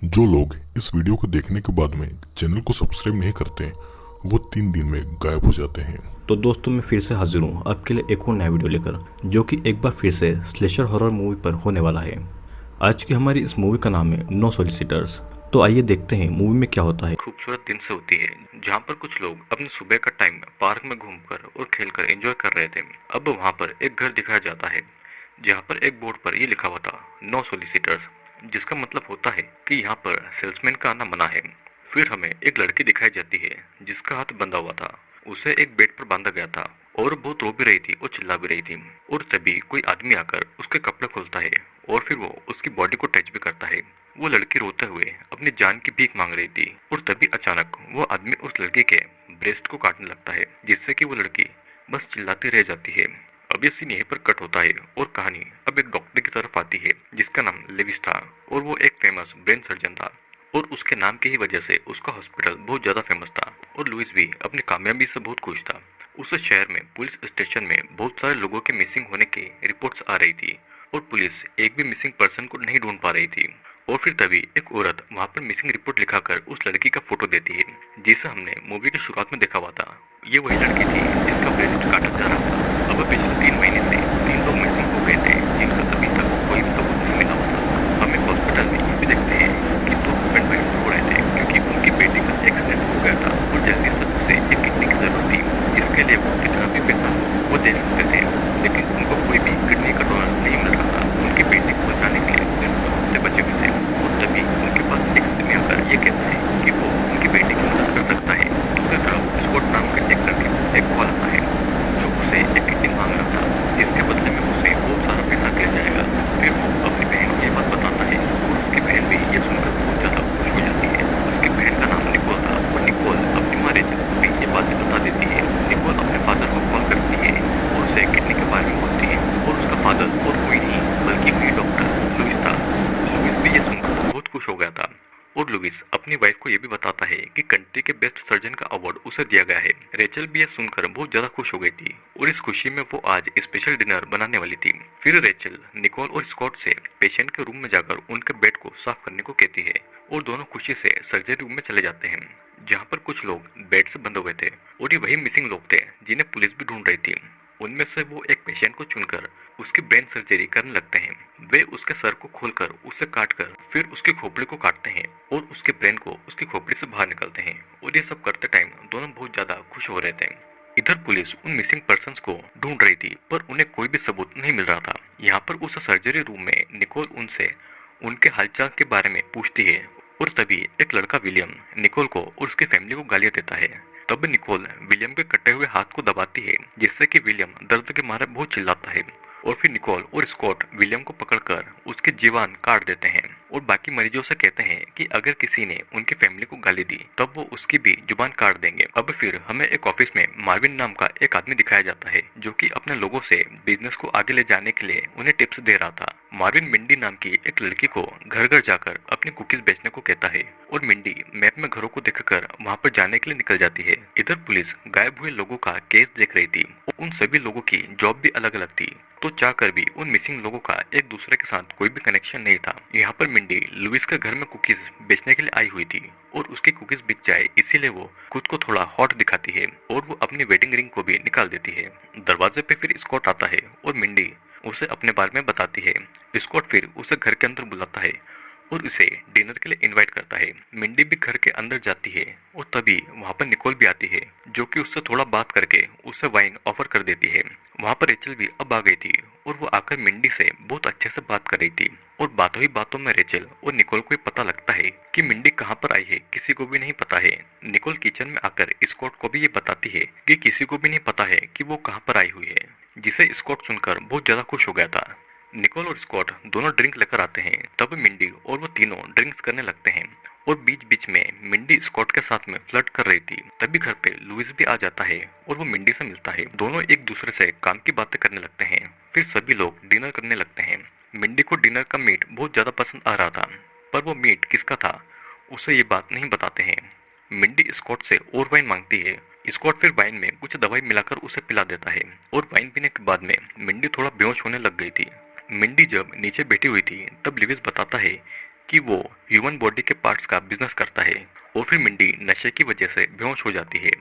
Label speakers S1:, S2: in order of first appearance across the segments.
S1: जो लोग इस वीडियो को देखने के बाद में चैनल को सब्सक्राइब नहीं करते वो 3 दिन में गायब हो जाते हैं।
S2: तो दोस्तों मैं फिर से हाजिर हूँ आपके लिए एक और नया वीडियो लेकर, जो कि एक बार फिर से स्लेशर हॉरर मूवी पर होने वाला है। आज की हमारी इस मूवी का नाम है नो सॉलिसिटर्स। तो आइए देखते हैं मूवी में क्या होता है। खूबसूरत दिन से होती है जहाँ पर कुछ लोग अपने सुबह का टाइम पार्क में घूमकर और खेलकर एंजॉय कर रहे थे। अब वहाँ पर एक घर दिखाया जाता है जहाँ पर एक बोर्ड पर ये लिखा हुआ था नो सॉलिसिटर्स, जिसका मतलब होता है कि यहाँ पर सेल्समैन का आना मना है। फिर हमें एक लड़की दिखाई जाती है जिसका हाथ बंधा हुआ था, उसे एक बेड पर बांधा गया था और बहुत रो भी रही थी और चिल्ला भी रही थी। और तभी कोई आदमी आकर उसके कपड़े खोलता है और फिर वो उसकी बॉडी को टच भी करता है। वो लड़की रोते हुए अपनी जान की भीख मांग रही थी और तभी अचानक वो आदमी उस लड़की के ब्रेस्ट को काटने लगता है, जिससे कि वो लड़की बस चिल्लाती रह जाती है। अब ये सीन यहीं पर कट होता है और कहानी अब एक डॉक्टर की तरफ आती है जिसका नाम लेविस था और वो एक फेमस ब्रेन सर्जन था और उसके नाम की ही वजह से उसका हॉस्पिटल बहुत ज्यादा फेमस था। और लुइस भी अपनी कामयाबी से बहुत खुश था। उस शहर में पुलिस स्टेशन में बहुत सारे लोगों के मिसिंग होने की रिपोर्ट्स आ रही थी और पुलिस एक भी मिसिंग पर्सन को नहीं ढूंढ पा रही थी। और फिर तभी एक औरत वहां पर मिसिंग रिपोर्ट लिखाकर उस लड़की का फोटो देती है जिसे हमने मूवी की शुरुआत में देखा हुआ था। ये वही लड़की थी जिसका ब्रेस्ट काटा जा रहा था। अब पिछले 3 महीने से 3 लोग मिसिंग हो गए थे जिनका अभी तक कोई भी सबूत नहीं मिला हुआ था। हमें हॉस्पिटल में ये भी देखते हैं कि 2 हस्बैंड वाइफ रो रहे थे क्योंकि उनकी बेटी का एक्सीडेंट हो गया था और जल्दी से उसे एक किडनी की जरूरत थी, जिसके लिए वो कितना भी पैसा वो दे सकते थे। लेकिन उनको कोई भी किडनी का डोनर नहीं मिल रहा था। उनकी बेटी को बचाने के लिए सिर्फ 2 हफ्ते बचे हुए थे और तभी उनके पास एक आदमी आकर ये कहता है कि वो उनकी बेटी की मदद कर सकता है। दूसरी तरफ स्कॉट नाम के एक लड़के को एक कॉल आता है जो उसे एक किडनी मांग रहा था, जिसके बदले में उसे बहुत सारा पैसा दिया जाएगा। फिर वो अपनी बहन को ये बात बताता है और उसकी बहन भी ये सुनकर बहुत ज्यादा खुश हो जाती है। उसकी बहन का नाम निकोल था और निकोल अपनी माँ रेचल को भी ये बात बता देती है। निकोल अपने फादर को कॉल करती है और उसे किडनी के बारे में बोलती है और उसका फादर और कोई नहीं बल्कि वही डॉक्टर लुइस था। लुइस भी ये सुनकर बहुत खुश हो गया था और लुइस अपनी वाइफ को यह भी बताता है कि कंट्री के बेस्ट सर्जन का अवार्ड उसे दिया गया है। रेचल भी यह सुनकर बहुत ज्यादा खुश हो गई थी और इस खुशी में वो आज स्पेशल डिनर बनाने वाली थी। फिर रेचल निकोल और स्कॉट से पेशेंट के रूम में जाकर उनके बेड को साफ करने को कहती है और दोनों खुशी से सर्जरी रूम में चले जाते हैं जहाँ पर कुछ लोग बेड से बंधे हुए थे और ये वही मिसिंग लोग थे जिन्हें पुलिस भी ढूंढ रही थी। उनमें से वो एक पेशेंट को चुनकर उसकी ब्रेन सर्जरी करने लगते हैं। वे उसके सर को खोलकर उसे काटकर फिर उसकी खोपड़ी को काटते हैं और उसके ब्रेन को उसकी खोपड़ी से बाहर निकालते हैं और ये सब करते टाइम दोनों बहुत ज्यादा खुश हो रहे थे। इधर पुलिस उन मिसिंग पर्सन्स को ढूंढ रही थी पर उन्हें कोई भी सबूत नहीं मिल रहा था। यहाँ पर उस सर्जरी रूम में निकोल उनसे उनके हालचाल के बारे में पूछती है और तभी एक लड़का विलियम निकोल को और उसकी फैमिली को गालियां देता है। तब निकोल विलियम के कटे हुए हाथ को दबाती है जिससे कि विलियम दर्द के मारे बहुत चिल्लाता है और फिर निकोल और स्कॉट विलियम को पकड़कर उसके जीवान काट देते हैं और बाकी मरीजों से कहते हैं कि अगर किसी ने उनकी फैमिली को गाली दी तब वो उसकी भी जुबान काट देंगे। अब फिर हमें एक ऑफिस में मार्विन नाम का एक आदमी दिखाया जाता है जो कि अपने लोगों से बिजनेस को आगे ले जाने के लिए उन्हें टिप्स दे रहा था। मार्विन मिंडी नाम की एक लड़की को घर घर जाकर अपनी कुकीज बेचने को कहता है और मिंडी मैप में घरों को देखकर वहां पर जाने के लिए निकल जाती है। इधर पुलिस गायब हुए लोगों का केस देख रही थी। उन सभी लोगों की जॉब भी अलग अलग थी तो चाहकर भी उन मिसिंग लोगों का एक दूसरे के साथ कोई भी कनेक्शन नहीं था। यहाँ पर मिंडी लुइस के घर में कुकीज बेचने के लिए आई हुई थी और उसकी कुकीज बिक जाए इसीलिए वो खुद को थोड़ा हॉट दिखाती है और वो अपनी वेडिंग रिंग को भी निकाल देती है। दरवाजे पे फिर स्कॉट आता है और मिंडी उसे अपने बारे में बताती है। स्कॉट फिर उसे घर के अंदर बुलाता है और उसे डिनर के लिए इनवाइट करता है। मिंडी भी घर के अंदर जाती है और तभी वहाँ पर निकोल भी आती है जो कि उससे थोड़ा बात करके उसे वाइन ऑफर कर देती है। वहाँ पर रेचल भी अब आ गई थी और वो आकर मिंडी से बहुत अच्छे से बात कर रही थी और बातों ही बातों में रेचल और निकोल को पता लगता है कि मिंडी कहाँ पर आई है किसी को भी नहीं पता है। निकोल किचन में आकर स्कॉट को भी ये बताती है कि किसी को भी नहीं पता है कि वो कहाँ पर आई हुई है, जिसे स्कॉट सुनकर बहुत ज्यादा खुश हो गया था। निकोल और स्कॉट दोनों ड्रिंक लेकर आते हैं तब मिंडी और वो तीनों ड्रिंक्स करने लगते हैं और बीच बीच में मिंडी स्कॉट के साथ में फ्लर्ट कर रही थी। तभी घर पे लुइस भी आ जाता है और वो मिंडी से मिलता है। दोनों एक दूसरे से काम की बातें करने लगते हैं। फिर सभी लोग डिनर करने लगते हैं। मिंडी को डिनर का मीट बहुत ज्यादा पसंद आ रहा था पर वो मीट किसका था उसे ये बात नहीं बताते हैं। मिंडी स्कॉट से और वाइन मांगती है। स्कॉट फिर वाइन में कुछ दवाई मिलाकर उसे पिला देता है और वाइन पीने के बाद में मिंडी थोड़ा बेहोश होने लग गई थी। मिंडी जब नीचे बैठी हुई थी तब लिविस बताता है कि वो ह्यूमन बॉडी के पार्ट्स का बिजनेस करता है और फिर मिंडी नशे की वजह से बेहोश हो जाती है।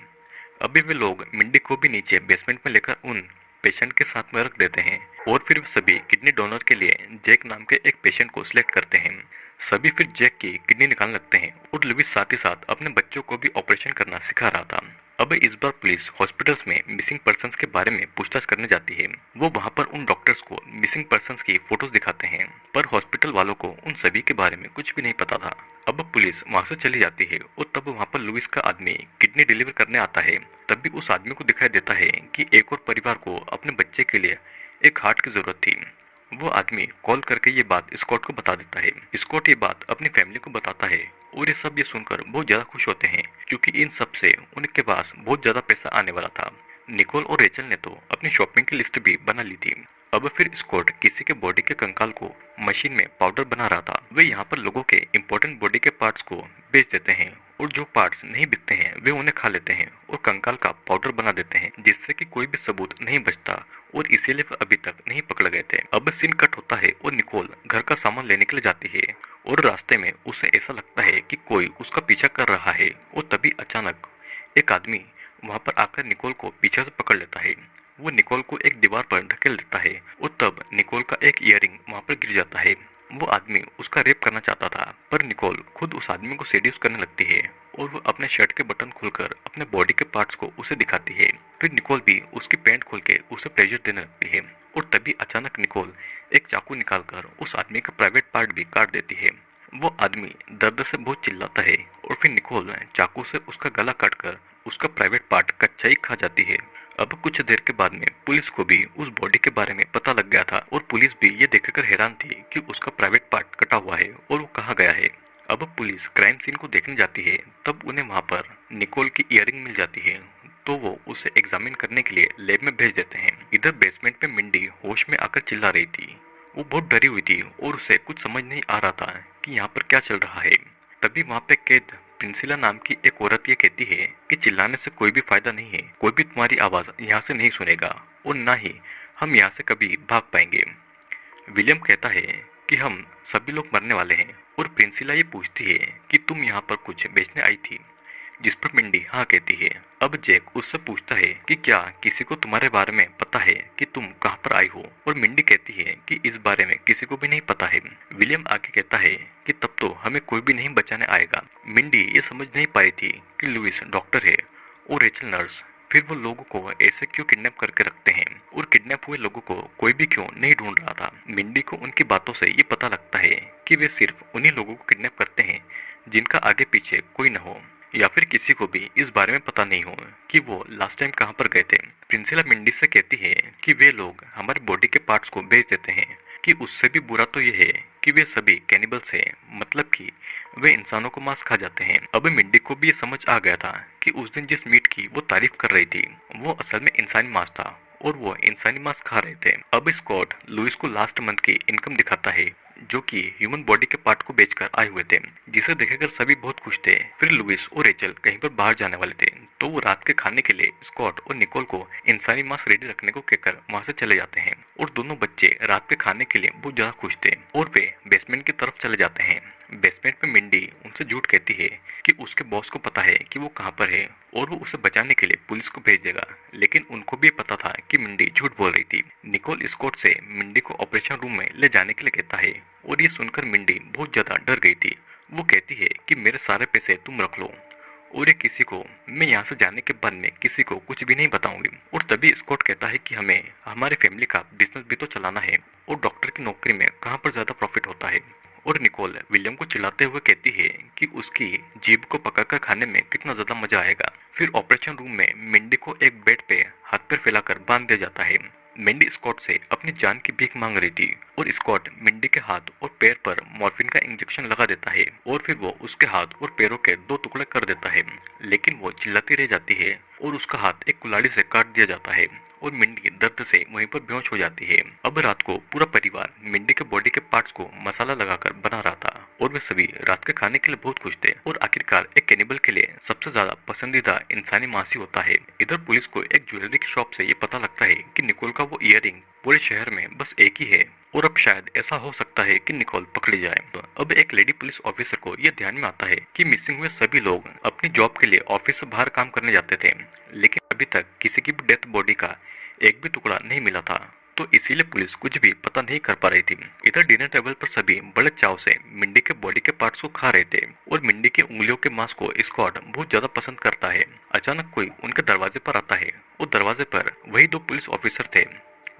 S2: अभी वे लोग मिंडी को भी नीचे बेसमेंट में लेकर उन पेशेंट के साथ में रख देते हैं और फिर वे सभी किडनी डोनर के लिए जैक नाम के एक पेशेंट को सिलेक्ट करते हैं। सभी फिर जैक की किडनी निकालने लगते हैं और लुइस साथ ही साथ अपने बच्चों को भी ऑपरेशन करना सिखा रहा था। अब इस बार पुलिस हॉस्पिटल्स में मिसिंग पर्सन्स के बारे में पूछताछ करने जाती है। वो वहाँ पर उन डॉक्टर्स को मिसिंग पर्सन्स की फोटोज दिखाते हैं, पर हॉस्पिटल वालों को उन सभी के बारे में कुछ भी नहीं पता था। अब पुलिस वहाँ से चली जाती है और तब वहाँ पर लुइस का आदमी किडनी डिलीवर करने आता है। तब भी उस आदमी को दिखाई देता है कि एक और परिवार को अपने बच्चे के लिए एक हार्ट की जरूरत थी। वो आदमी कॉल करके ये बात स्कॉट को बता देता है। स्कॉट ये बात अपनी फैमिली को बताता है और ये सब ये सुनकर बहुत ज्यादा खुश होते हैं क्योंकि इन सब से उनके पास बहुत ज्यादा पैसा आने वाला था। निकोल और रेचल ने तो अपनी शॉपिंग की लिस्ट भी बना ली थी। अब फिर स्कॉट किसी के बॉडी के कंकाल को मशीन में पाउडर बना रहा था। वे यहाँ पर लोगों के इम्पोर्टेंट बॉडी के पार्ट्स को बेच देते हैं और जो पार्ट्स नहीं बिकते हैं वे उन्हें खा लेते हैं और कंकाल का पाउडर बना देते हैं, जिससे कि कोई भी सबूत नहीं बचता और इसीलिए वे अभी तक नहीं पकड़े गए थे। अब सीन कट होता है और निकोल घर का सामान लेने के लिए जाती है और रास्ते में उसे ऐसा लगता है कि कोई उसका पीछा कर रहा है और तभी अचानक एक आदमी वहां पर आकर निकोल को पीछे से पकड़ लेता है। वो निकोल को एक दीवार पर ढकेल देता है और तब निकोल का एक ईयरिंग वहां पर गिर जाता है। वो आदमी उसका रेप करना चाहता था, पर निकोल खुद उस आदमी को सेड्यूस करने लगती है और वो अपने शर्ट के बटन खोलकर अपने बॉडी के पार्ट्स को उसे दिखाती है। फिर निकोल भी उसकी पैंट खोल के उसे प्लेजर देने लगती है और तभी अचानक निकोल एक चाकू निकालकर उस आदमी का प्राइवेट पार्ट भी काट देती है। वो आदमी दर्द से बहुत चिल्लाता है और फिर निकोल चाकू से उसका गला काटकर उसका प्राइवेट पार्ट कच्चा ही खा जाती है। अब कुछ देर के बाद में पुलिस को भी उस बॉडी के बारे में पता लग गया था और पुलिस भी ये देखकर हैरान थी कि उसका प्राइवेट पार्ट कटा हुआ है और वो कहाँ गया है। अब पुलिस क्राइम सीन को देखने जाती है, तब उन्हें वहाँ पर निकोल की ईयरिंग मिल जाती है, तो वो उसे एग्जामिन करने के लिए लैब में भेज देते हैं। इधर बेसमेंट में मिंडी होश में आकर चिल्ला रही थी। वो बहुत डरी हुई थी और उसे कुछ समझ नहीं आ रहा था कि यहाँ पर क्या चल रहा है। तभी वहाँ पे कैद प्रिंसिला नाम की एक औरत ये कहती है कि चिल्लाने से कोई भी फायदा नहीं है, कोई भी तुम्हारी आवाज यहाँ से नहीं सुनेगा और ना ही हम यहाँ से कभी भाग पाएंगे। विलियम कहता है कि हम सभी लोग मरने वाले हैं और प्रिंसिला ये पूछती है कि तुम यहाँ पर कुछ बेचने आई थी, जिस पर मिंडी हाँ कहती है। अब जैक उससे पूछता है कि क्या किसी को तुम्हारे बारे में पता है कि तुम कहाँ पर आई हो, और मिंडी कहती है कि इस बारे में किसी को भी नहीं पता है। विलियम आगे कहता है कि तब तो हमें कोई भी नहीं बचाने आएगा। मिंडी ये समझ नहीं पाई थी कि लुइस डॉक्टर है और रेचल नर्स, फिर वो लोगों को ऐसे क्यों किडनैप करके रखते हैं और किडनैप हुए लोगों को कोई भी क्यों नहीं ढूंढ रहा था। मिंडी को उनकी बातों से ये पता लगता है कि वे सिर्फ उन्हीं लोगों को किडनैप करते हैं जिनका आगे पीछे कोई न हो या फिर किसी को भी इस बारे में पता नहीं हो कि वो लास्ट टाइम कहाँ पर गए थे। प्रिंसिला मिंडी से कहती है कि वे लोग हमारे बॉडी के पार्ट्स को बेच देते हैं, कि उससे भी बुरा तो ये है कि वे सभी कैनिबल्स हैं, मतलब कि वे इंसानों को मांस खा जाते हैं। अब मिंडी को भी ये समझ आ गया था कि उस दिन जिस मीट की वो तारीफ कर रही थी वो असल में इंसानी मांस था और वो इंसानी मांस खा रहे थे। अब स्कॉट लुइस को लास्ट मंथ की इनकम दिखाता है जो कि ह्यूमन बॉडी के पार्ट को बेचकर आए हुए थे, जिसे देखकर सभी बहुत खुश थे। फिर लुइस और रेचल कहीं पर बाहर जाने वाले थे, तो वो रात के खाने के लिए स्कॉट और निकोल को इंसानी मांस रेडी रखने को कहकर वहां से चले जाते हैं और दोनों बच्चे रात के खाने के लिए बहुत ज्यादा खुश थे और वे बेसमेंट की तरफ चले जाते हैं। बेसमेंट में मिंडी उनसे झूठ कहती है कि उसके बॉस को पता है कि वो कहाँ पर है और वो उसे बचाने के लिए पुलिस को भेज देगा, लेकिन उनको भी पता था कि मिंडी झूठ बोल रही थी। निकोल स्कॉट से मिंडी को ऑपरेशन रूम में ले जाने के लिए कहता है और ये सुनकर मिंडी बहुत ज्यादा डर गई थी। वो कहती है कि मेरे सारे पैसे तुम रख लो और ये किसी को, मैं यहाँ से जाने के बाद में किसी को कुछ भी नहीं बताऊंगी। और तभी स्कॉट कहता है कि हमें हमारी फैमिली का बिजनेस भी तो चलाना है और डॉक्टर की नौकरी में कहाँ पर ज्यादा प्रॉफिट होता है। और निकोल विलियम को चिल्लाते हुए कहती है कि उसकी जीभ को पकाकर खाने में कितना ज्यादा मजा आएगा। फिर ऑपरेशन रूम में मिंडी को एक बेड पे हाथ पैर फैलाकर बांध दिया जाता है। मिंडी स्कॉट से अपनी जान की भीख मांग रही थी और स्कॉट मिंडी के हाथ और पैर पर मॉर्फिन का इंजेक्शन लगा देता है और फिर वो उसके हाथ और पैरों के 2 टुकड़े कर देता है, लेकिन वो चिल्लाती रह जाती है और उसका हाथ एक कुल्हाड़ी से काट दिया जाता है और मिंडी दर्द से वहीं पर बेहोश हो जाती है। अब रात को पूरा परिवार मिंडी के बॉडी के पार्ट्स को मसाला लगाकर बना रहा था और वे सभी रात के खाने के लिए बहुत खुश थे और आखिरकार एक कैनिबल के लिए सबसे ज्यादा पसंदीदा इंसानी मांस ही होता है। इधर पुलिस को एक ज्वेलरी की शॉप से ये पता लगता है कि निकोल का वो ईयरिंग पूरे शहर में बस एक ही है और अब शायद ऐसा हो सकता है कि निकोल पकड़ी जाए। तो अब एक लेडी पुलिस ऑफिसर को यह ध्यान में आता है कि मिसिंग हुए सभी लोग अपनी जॉब के लिए ऑफिस से बाहर काम करने जाते थे, लेकिन अभी तक किसी की भी डेथ बॉडी का एक भी टुकड़ा नहीं मिला था। तो इसीलिए पुलिस कुछ भी पता नहीं कर पा रही थी। इधर डिनर टेबल पर सभी बड़े चाव से मिंडी के बॉडी के पार्ट्स को खा रहे थे और मिंडी की उंगलियों के मांस को स्कॉट बहुत ज्यादा पसंद करता है। अचानक कोई उनके दरवाजे पर आता है और दरवाजे पर वही दो पुलिस ऑफिसर थे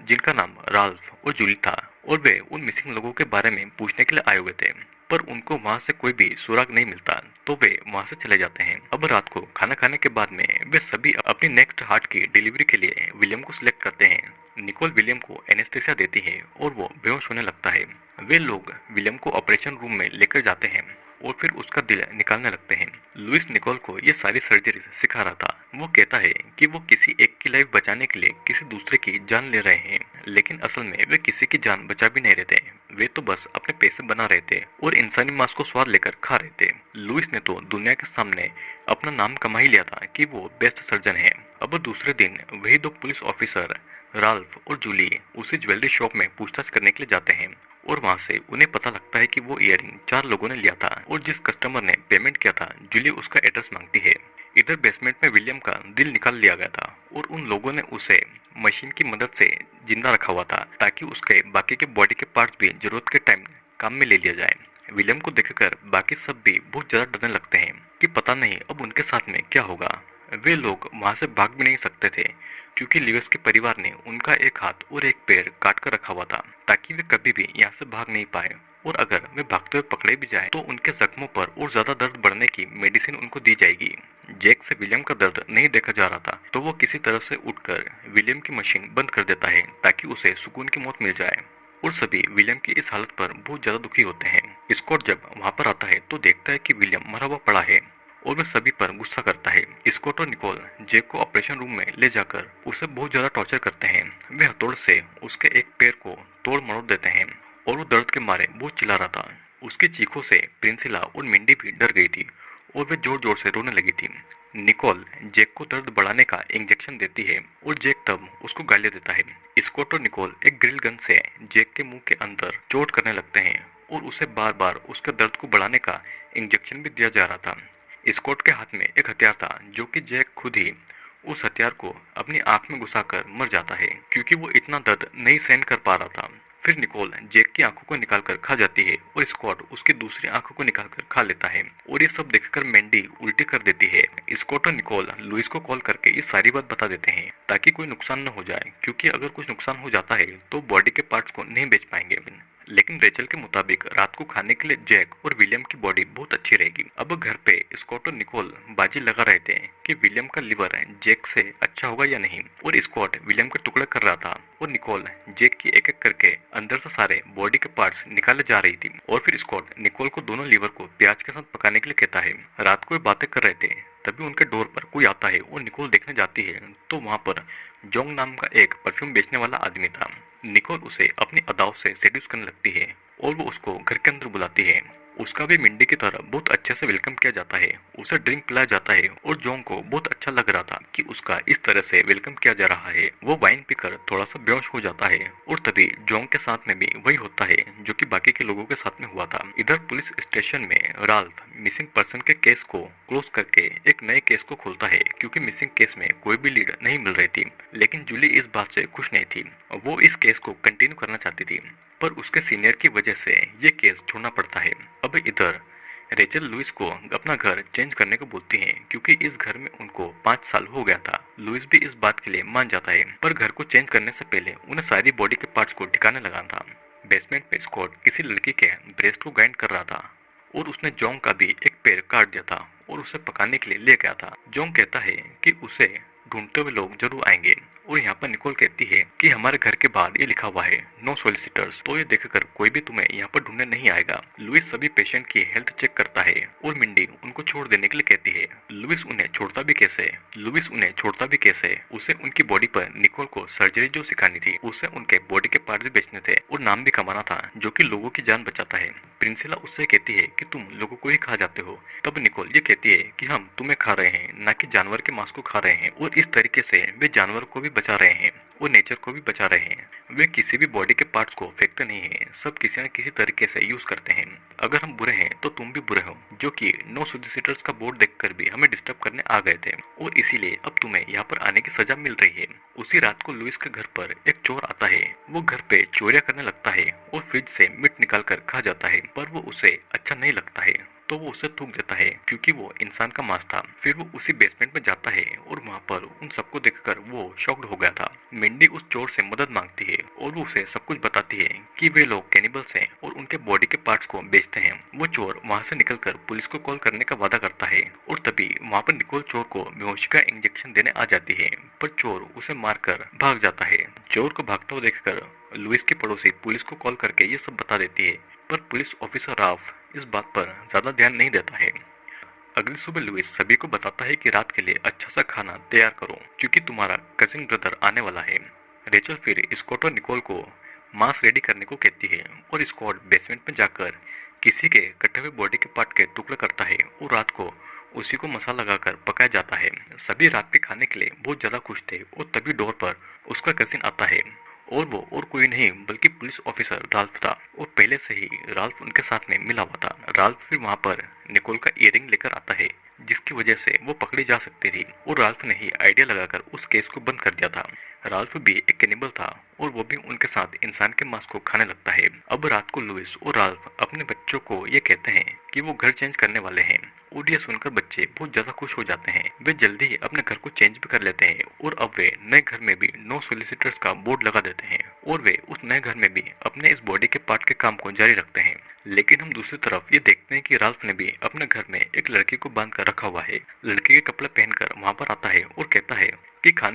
S2: जिनका नाम राल्फ और जूली था, और वे उन मिसिंग लोगों के बारे में पूछने के लिए आए हुए थे, पर उनको वहां से कोई भी सुराग नहीं मिलता, तो वे वहां से चले जाते हैं। अब रात को खाना खाने के बाद में वे सभी अपनी नेक्स्ट हार्ट की डिलीवरी के लिए विलियम को सिलेक्ट करते हैं। निकोल विलियम को एनेस्थेसिया देती है और वो बेहोश होने लगता है। वे लोग विलियम को ऑपरेशन रूम में लेकर जाते हैं और फिर उसका दिल निकालने लगते हैं। लुइस निकोल को ये सारी सर्जरी सिखा रहा था। वो कहता है कि वो किसी एक की लाइफ बचाने के लिए किसी दूसरे की जान ले रहे हैं, लेकिन असल में वे किसी की जान बचा भी नहीं रहे थे। वे तो बस अपने पैसे बना रहे थे और इंसानी मांस को स्वाद लेकर खा रहे थे। लुइस ने तो दुनिया के सामने अपना नाम कमा ही लिया था कि वो बेस्ट सर्जन है। अब दूसरे दिन वही दो पुलिस ऑफिसर राल्फ और जूली उसी ज्वेलरी शॉप में पूछताछ करने के लिए जाते हैं और वहां से उन्हें पता लगता है कि वो इयररिंग 4 लोगों ने लिया था और जिस कस्टमर ने पेमेंट किया था जूली उसका एड्रेस मांगती है। इधर बेसमेंट में विलियम का दिल निकाल लिया गया था और उन लोगों ने उसे मशीन की मदद से जिंदा रखा हुआ था ताकि उसके बाकी के बॉडी के पार्ट्स भी जरूरत के टाइम काम में ले लिया जाए। विलियम को देखकर बाकी सब भी बहुत ज्यादा डरने लगते हैं कि पता नहीं अब उनके साथ में क्या होगा। वे लोग वहां से भाग भी नहीं सकते थे क्योंकि लिवेस के परिवार ने उनका एक हाथ और एक पैर काट कर रखा हुआ था ताकि वे कभी भी यहाँ से भाग नहीं पाए, और अगर वे भागते हुए पकड़े भी जाए तो उनके जख्मों पर और ज्यादा दर्द बढ़ने की मेडिसिन उनको दी जाएगी। जैक से विलियम का दर्द नहीं देखा जा रहा था तो वो किसी तरह से उठकर विलियम की मशीन बंद कर देता है ताकि उसे सुकून की मौत मिल जाए, और सभी विलियम की इस हालत पर बहुत ज्यादा दुखी होते हैं। स्कॉट जब वहां पर आता है तो देखता है कि विलियम मरा हुआ पड़ा है और वे सभी पर गुस्सा करता है। स्कॉट और निकोल जैक को ऑपरेशन रूम में ले जाकर उसे बहुत ज्यादा टॉर्चर करते हैं। वे हथौड़े से उसके एक पैर को तोड़ मरोड़ देते हैं और वो दर्द के मारे बहुत चिल्ला रहा था। उसकी चीखों से प्रिंसिला और मिंडी भी डर गई थी और वे जोर जोर से रोने लगी थी। निकोल जैक को दर्द बढ़ाने का इंजेक्शन देती है और जैक तब उसको गाली देता है। स्कॉट और निकोल एक ग्रिल गन से जैक के मुंह के अंदर चोट करने लगते हैं और उसे बार बार उसके दर्द को बढ़ाने का इंजेक्शन भी दिया जा रहा था। स्कॉट के हाथ में एक हथियार था जो कि जैक खुद ही उस हथियार को अपनी आंख में घुसाकर मर जाता है क्योंकि वो इतना दर्द नहीं सहन कर पा रहा था। फिर निकोल जैक की आंखों को निकालकर खा जाती है और स्कॉट उसकी दूसरी आंखों को निकालकर खा लेता है, और ये सब देखकर मैंडी उल्टी कर देती है। स्कॉट और निकोल लुइस को कॉल करके ये सारी बात बता देते हैं ताकि कोई नुकसान न हो जाए, क्योंकि अगर कुछ नुकसान हो जाता है तो बॉडी के पार्ट्स को नहीं बेच पाएंगे। लेकिन रेचल के मुताबिक रात को खाने के लिए जैक और विलियम की बॉडी बहुत अच्छी रहेगी। अब घर पे स्कॉट और निकोल बाजी लगा रहे थे कि विलियम का लिवर जैक से अच्छा होगा या नहीं, और स्कॉट विलियम के टुकड़े कर रहा था और निकोल जैक की एक एक करके अंदर से सारे बॉडी के पार्ट्स निकाले जा रही थी। और फिर स्कॉट निकोल को दोनों लीवर को प्याज के साथ पकाने के लिए कहता है। रात को बातें कर रहे थे तभी उनके डोर पर कोई आता है और निकोल देखने जाती है तो वहां पर जोंग नाम का एक परफ्यूम बेचने वाला आदमी था। निकोल उसे अपनी अदाओं से सेड्यूस करने लगती है और वो उसको घर के अंदर बुलाती है। उसका भी मिंडी की तरह बहुत अच्छे से वेलकम किया जाता है। उसे ड्रिंक पिलाया जाता है और जोंग को बहुत अच्छा लग रहा था कि उसका इस तरह से वेलकम किया जा रहा है। वो वाइन पीकर थोड़ा सा बेहोश हो जाता है और तभी जोंग के साथ में भी वही होता है जो कि बाकी के लोगों के साथ में हुआ था। इधर पुलिस स्टेशन में राल्फ मिसिंग पर्सन के केस को क्लोज करके एक नए केस को खोलता है क्योंकि मिसिंग केस में कोई भी लीड नहीं मिल रही थी। लेकिन जूली इस बात से खुश नहीं थी, वो इस केस को कंटिन्यू करना चाहती थी, पर उसके सीनियर की वजह से ये केस छोड़ना पड़ता है। अब इधर रेचल लुइस को अपना घर चेंज करने को बोलती है क्योंकि इस घर में उनको 5 साल हो गया था। लुइस भी इस बात के लिए मान जाता है, पर घर को चेंज करने से पहले उन्हें सारी बॉडी के पार्ट्स को ठिकाने लगाना था। बेसमेंट में स्कॉट किसी लड़की के ब्रेस्ट को ग्राइंड कर रहा था और उसने जोंग का भी एक पैर काट दिया था और उसे पकाने के लिए ले गया था। जोंग कहता है कि उसे ढूंढते हुए लोग जरूर आएंगे, और यहाँ पर निकोल कहती है कि हमारे घर के बाहर ये लिखा हुआ है नो सोलिसिटर्स, तो ये देखकर कोई भी तुम्हें यहाँ पर ढूंढने नहीं आएगा। लुइस सभी पेशेंट की हेल्थ चेक करता है और मिंडी उनको छोड़ देने के लिए कहती है। लुइस उन्हें छोड़ता भी कैसे? उसे उनकी बॉडी पर निकोल को सर्जरी जो सिखानी थी, उसे उनके बॉडी के पार्ट्स भी बेचने थे और नाम भी कमाना था जो कि लोगों की जान बचाता है। प्रिंसिला उससे कहती है कि तुम लोगों को ही खा जाते हो। तब निकोल ये कहती है कि हम तुम्हें खा रहे हैं, ना कि जानवर के मांस को खा रहे हैं, और इस तरीके से वे जानवर को भी बचा रहे हैं और नेचर को भी बचा रहे हैं। वे किसी भी बॉडी के पार्ट्स को फेंकते नहीं हैं, सब किसी न किसी तरीके से यूज करते हैं। अगर हम बुरे हैं तो तुम भी बुरे हो, जो कि नो सोलिसिटर्स का बोर्ड देखकर भी हमें डिस्टर्ब करने आ गए थे और इसीलिए अब तुम्हें यहाँ पर आने की सजा मिल रही है। उसी रात को लुइस के घर पर एक चोर आता है। वो घर पे चोरियां करने लगता है और फ्रिज से मीट निकाल कर खा जाता है, पर वो उसे अच्छा नहीं लगता है तो वो उसे थूक देता है क्योंकि वो इंसान का मांस था। फिर वो उसी बेसमेंट में जाता है और वहाँ पर उन सबको देखकर वो शॉक्ड हो गया था। मिंडी उस चोर से मदद मांगती है और वो उसे सब कुछ बताती है कि वे लोग कैनिबल्स हैं और उनके बॉडी के पार्ट्स को बेचते हैं। वो चोर वहाँ से निकलकर पुलिस को कॉल करने का वादा करता है और तभी वहाँ पर निकोल चोर को बेहोशी का इंजेक्शन देने आ जाती है, पर चोर उसे मारकर भाग जाता है। चोर को भागता हुआ देखकर लुइस की पड़ोसी पुलिस को कॉल करके ये सब बता देती है, पर पुलिस ऑफिसर राफ इस बात पर ज्यादा ध्यान नहीं देता है। अगली सुबह लुइस सभी को बताता है कि रात के लिए अच्छा सा खाना तैयार करो क्योंकि तुम्हारा कजिन ब्रदर आने वाला है। रेचल फिर स्कॉट और निकोल को मांस रेडी करने को कहती है और स्कॉट बेसमेंट में जाकर किसी के कटे हुए बॉडी के पार्ट के टुकड़े करता है और रात को उसी को मसाला लगाकर पकाया जाता है। सभी रात के खाने के लिए बहुत ज्यादा खुश थे और तभी डोर पर उसका कजिन आता है और वो और कोई नहीं बल्कि पुलिस ऑफिसर राल्फ था और पहले से ही राल्फ उनके साथ में मिला हुआ था। राल्फ फिर वहाँ पर निकोल का इयररिंग लेकर आता है जिसकी वजह से वो पकड़ी जा सकती थी और राल्फ ने ही आइडिया लगाकर उस केस को बंद कर दिया था। राल्फ भी एक कैनिबल था और वो भी उनके साथ इंसान के मांस को खाने लगता है। अब रात को लुइस और राल्फ अपने बच्चों को ये कहते हैं कि वो घर चेंज करने वाले हैं और ये सुनकर बच्चे बहुत ज्यादा खुश हो जाते हैं। वे जल्दी ही अपने घर को चेंज भी कर लेते हैं और अब वे नए घर में भी नो सोलिसिटर्स का बोर्ड लगा देते हैं और वे उस नए घर में भी अपने इस बॉडी के पार्ट के काम को जारी रखते हैं। लेकिन हम दूसरी तरफ ये देखते हैं कि राल्फ ने भी अपने घर में एक लड़की को बांध कर रखा हुआ है। लड़की के कपड़े पहनकर वहाँ पर आता है और कहता है कि खाने